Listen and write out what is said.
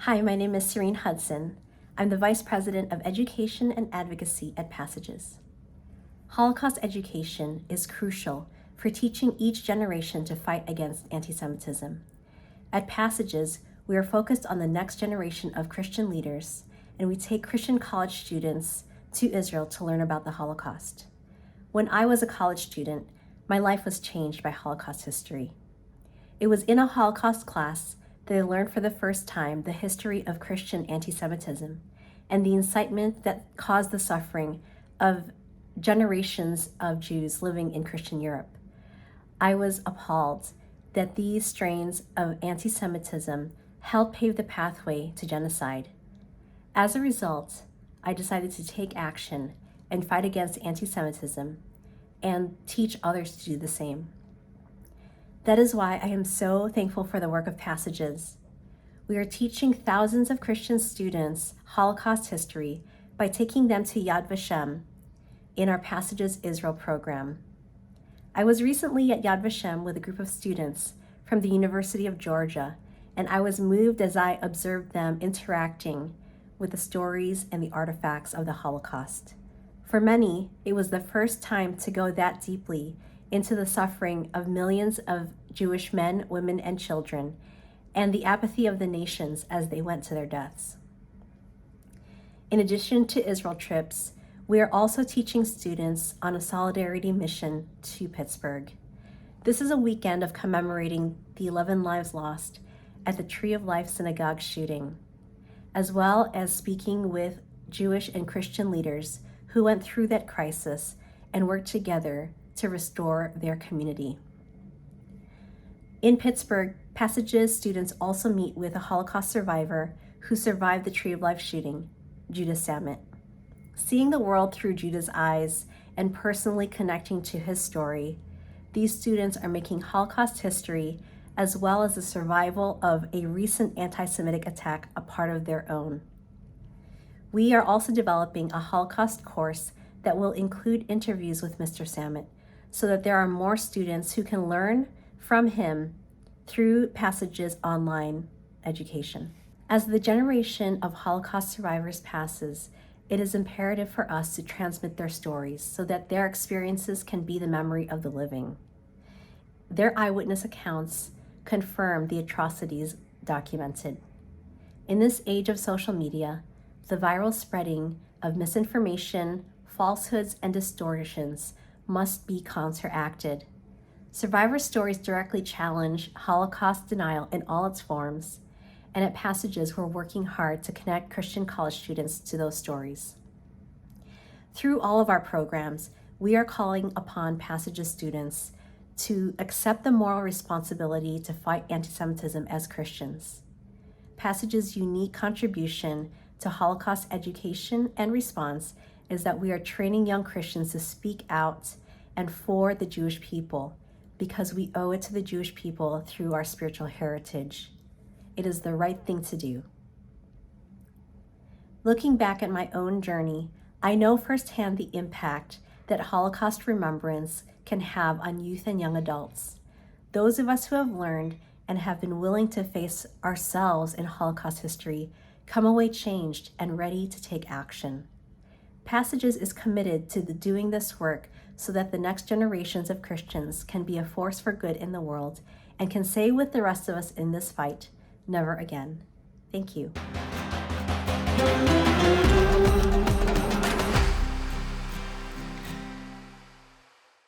Hi, my name is Serene Hudson. I'm the Vice President of Education and Advocacy at Passages. Holocaust education is crucial for teaching each generation to fight against anti-Semitism. At Passages, we are focused on the next generation of Christian leaders, and we take Christian college students to Israel to learn about the Holocaust. When I was a college student, my life was changed by Holocaust history. It was in a Holocaust class that I learned for the first time the history of Christian anti-Semitism and the incitement that caused the suffering of generations of Jews living in Christian Europe. I was appalled that these strains of anti-Semitism helped pave the pathway to genocide. As a result, I decided to take action and fight against anti-Semitism and teach others to do the same. That is why I am so thankful for the work of Passages. We are teaching thousands of Christian students Holocaust history by taking them to Yad Vashem in our Passages Israel program. I was recently at Yad Vashem with a group of students from the University of Georgia, and I was moved as I observed them interacting with the stories and the artifacts of the Holocaust. For many, it was the first time to go that deeply into the suffering of millions of Jewish men, women, and children, and the apathy of the nations as they went to their deaths. In addition to Israel trips, we are also teaching students on a solidarity mission to Pittsburgh. This is a weekend of commemorating the 11 lives lost at the Tree of Life Synagogue shooting, as well as speaking with Jewish and Christian leaders who went through that crisis and worked together to restore their community. In Pittsburgh, Passages students also meet with a Holocaust survivor who survived the Tree of Life shooting, Judah Samet. Seeing the world through Judah's eyes and personally connecting to his story, these students are making Holocaust history as well as the survival of a recent anti-Semitic attack a part of their own. We are also developing a Holocaust course that will include interviews with Mr. Samet, so that there are more students who can learn from him through Passages online education. As the generation of Holocaust survivors passes, it is imperative for us to transmit their stories so that their experiences can be the memory of the living. Their eyewitness accounts confirm the atrocities documented. In this age of social media, the viral spreading of misinformation, falsehoods, and distortions must be counteracted. Survivor stories directly challenge Holocaust denial in all its forms, and at Passages, we're working hard to connect Christian college students to those stories. Through all of our programs, we are calling upon Passages students to accept the moral responsibility to fight anti-Semitism as Christians. Passages' unique contribution to Holocaust education and response is that we are training young Christians to speak out and for the Jewish people, because we owe it to the Jewish people through our spiritual heritage. It is the right thing to do. Looking back at my own journey, I know firsthand the impact that Holocaust remembrance can have on youth and young adults. Those of us who have learned and have been willing to face ourselves in Holocaust history come away changed and ready to take action. Passages is committed to doing this work so that the next generations of Christians can be a force for good in the world and can say with the rest of us in this fight, never again. Thank you.